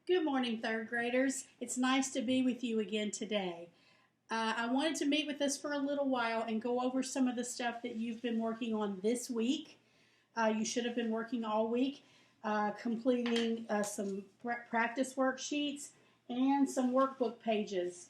Good morning, third graders. It's nice to be with you again today. I wanted to meet with us for a little while and go over some of the stuff that you've been working on this week. You should have been working all week, completing some practice worksheets and some workbook pages.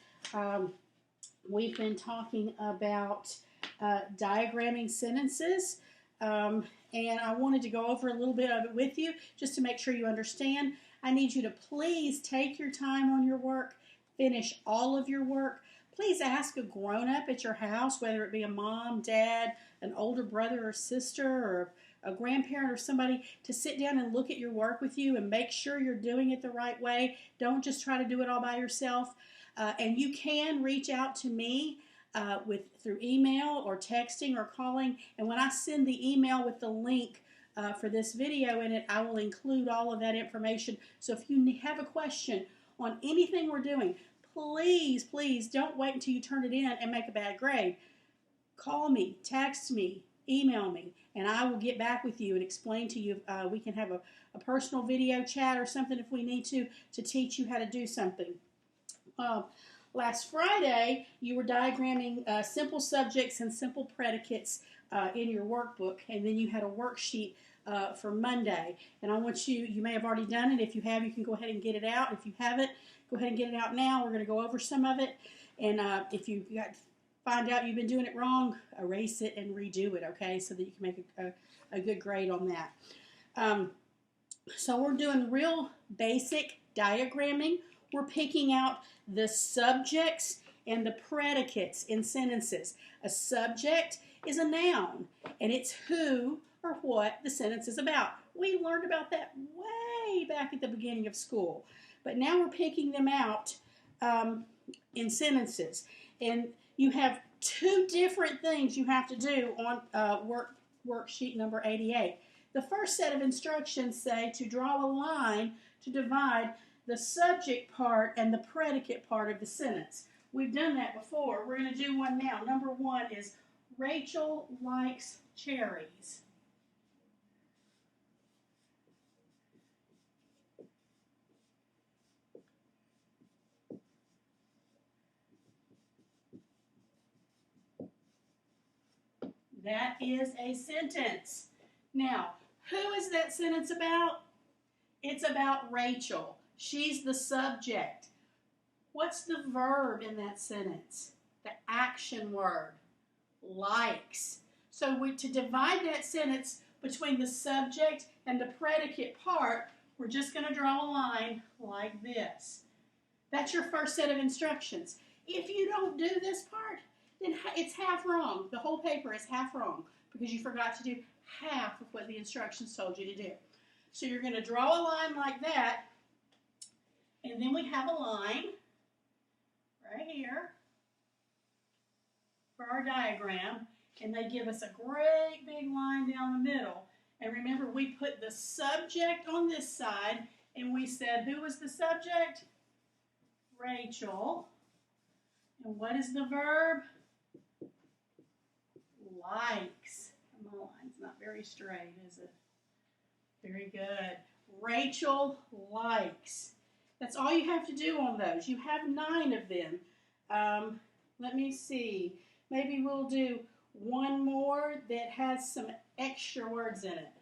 We've been talking about diagramming sentences, and I wanted to go over a little bit of it with you just to make sure you understand. I need you to please take your time on your work, finish all of your work. Please ask a grown-up at your house, whether it be a mom, dad, an older brother or sister, or a grandparent or somebody, to sit down and look at your work with you and make sure you're doing it the right way. Don't just try to do it all by yourself. And you can reach out to me through email or texting or calling. And when I send the email with the link for this video in it, I will include all of that information. So if you have a question on anything we're doing, please don't wait until you turn it in and make a bad grade. Call me, text me, email me, and I will get back with you and explain to you. We can have a personal video chat or something if we need to teach you how to do something. Last Friday, you were diagramming simple subjects and simple predicates in your workbook, and then you had a worksheet for Monday. And I want you may have already done it. If you have, you can go ahead and get it out. If you haven't, go ahead and get it out now. We're going to go over some of it. And if you find out you've been doing it wrong, erase it and redo it, okay, so that you can make a good grade on that. So we're doing real basic diagramming. We're picking out the subjects and the predicates in sentences. A subject is a noun, and it's who or what the sentence is about. We learned about that way back at the beginning of school. But now we're picking them out in sentences. And you have two different things you have to do on worksheet number 88. The first set of instructions say to draw a line to divide the subject part and the predicate part of the sentence. We've done that before. We're going to do one now. Number one is Rachel likes cherries. That is a sentence. Now, who is that sentence about? It's about Rachel. She's the subject. What's the verb in that sentence? The action word, likes. So to divide that sentence between the subject and the predicate part, we're just going to draw a line like this. That's your first set of instructions. If you don't do this part, then it's half wrong. The whole paper is half wrong because you forgot to do half of what the instructions told you to do. So you're going to draw a line like that, and then we have a line right here for our diagram, and they give us a great big line down the middle. And remember, we put the subject on this side, and we said, who was the subject? Rachel. And what is the verb? Likes. My line's not very straight, is it? Very good. Rachel likes. That's all you have to do on those. You have 9 of them. Let me see. Maybe we'll do one more that has some extra words in it.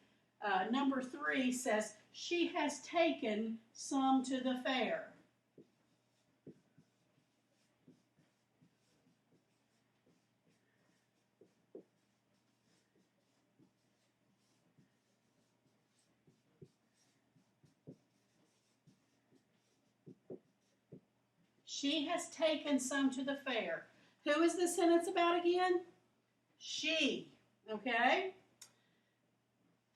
Number 3 says, she has taken some to the fair. She has taken some to the fair. Who is this sentence about again? She. Okay?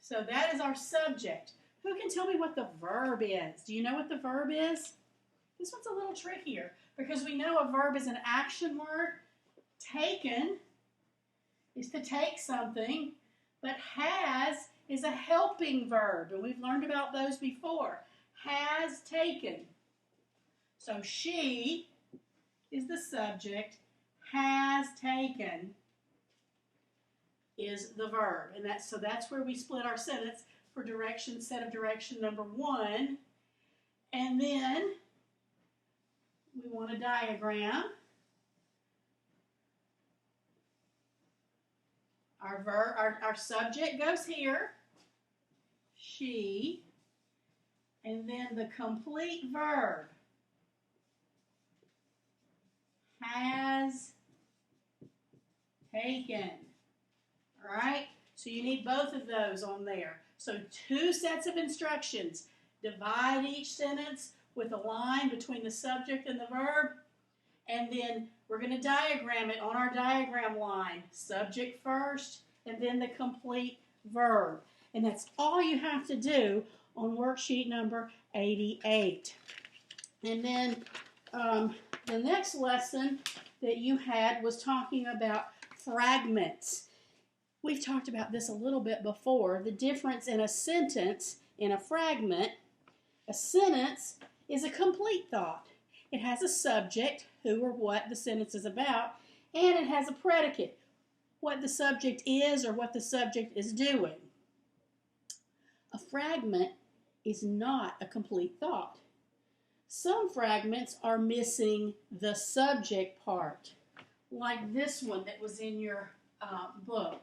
So that is our subject. Who can tell me what the verb is? Do you know what the verb is? This one's a little trickier because we know a verb is an action word. Taken is to take something, but has is a helping verb, and we've learned about those before. Has taken. So she is the subject, has taken is the verb. And that's where we split our sentence for set of direction number 1. And then we want a diagram. Our subject goes here, she, and then the complete verb, has taken. All right? So you need both of those on there. So 2 sets of instructions. Divide each sentence with a line between the subject and the verb. And then we're going to diagram it on our diagram line. Subject first, and then the complete verb. And that's all you have to do on worksheet number 88. And then the next lesson that you had was talking about fragments. We've talked about this a little bit before. The difference in a sentence and a fragment. A sentence is a complete thought. It has a subject, who or what the sentence is about, and it has a predicate, what the subject is or what the subject is doing. A fragment is not a complete thought. Some fragments are missing the subject part, like this one that was in your book.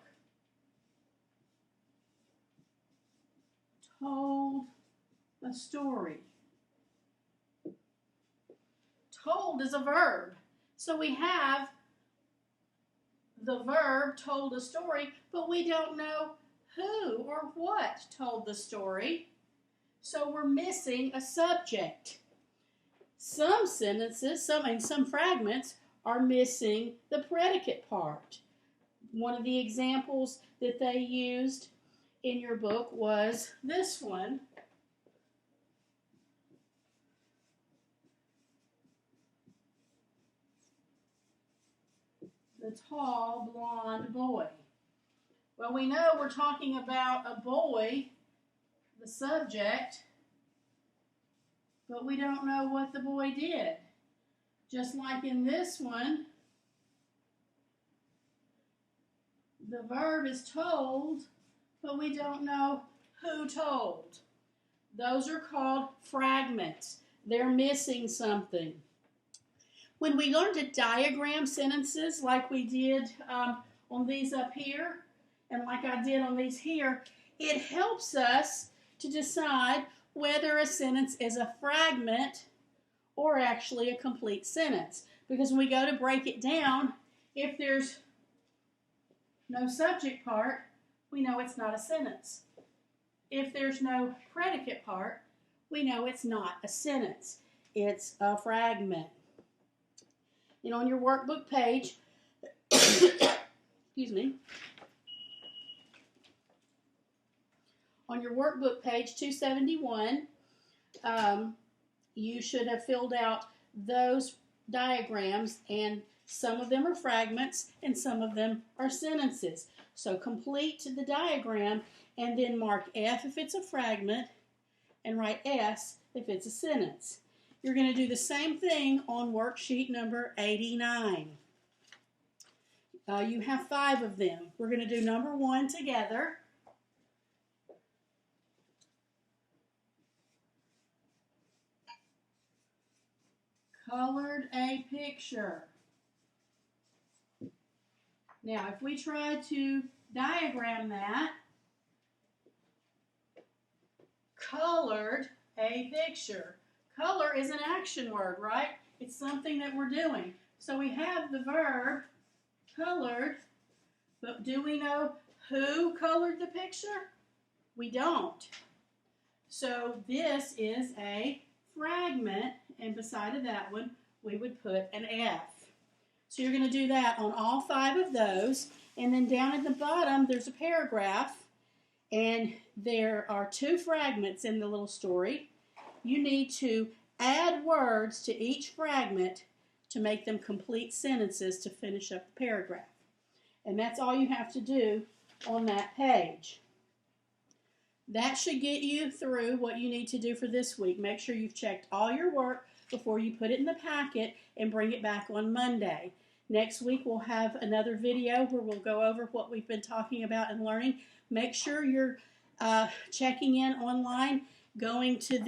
Told a story. Told is a verb. So we have the verb told a story, but we don't know who or what told the story. So we're missing a subject. Some sentences, some fragments are missing the predicate part. One of the examples that they used in your book was this one. The tall, blonde boy. Well, we know we're talking about a boy, the subject, but we don't know what the boy did. Just like in this one, the verb is told, but we don't know who told. Those are called fragments. They're missing something. When we learn to diagram sentences like we did on these up here, and like I did on these here, it helps us to decide whether a sentence is a fragment or actually a complete sentence. Because when we go to break it down, if there's no subject part, we know it's not a sentence. If there's no predicate part, we know it's not a sentence. It's a fragment. And on your workbook page, excuse me, on your workbook page 271, you should have filled out those diagrams, and some of them are fragments and some of them are sentences. So complete the diagram and then mark F if it's a fragment and write S if it's a sentence. You're going to do the same thing on worksheet number 89. You have 5 of them. We're going to do number 1 together. Colored a picture. Now, if we try to diagram that, colored a picture. Color is an action word, right? It's something that we're doing. So we have the verb colored, but do we know who colored the picture? We don't. So this is a fragment, and beside of that one, we would put an F. So you're going to do that on all 5 of those, and then down at the bottom, there's a paragraph, and there are 2 fragments in the little story. You need to add words to each fragment to make them complete sentences to finish up the paragraph. And that's all you have to do on that page. That should get you through what you need to do for this week. Make sure you've checked all your work before you put it in the packet and bring it back on Monday. Next week we'll have another video where we'll go over what we've been talking about and learning. Make sure you're checking in online, going to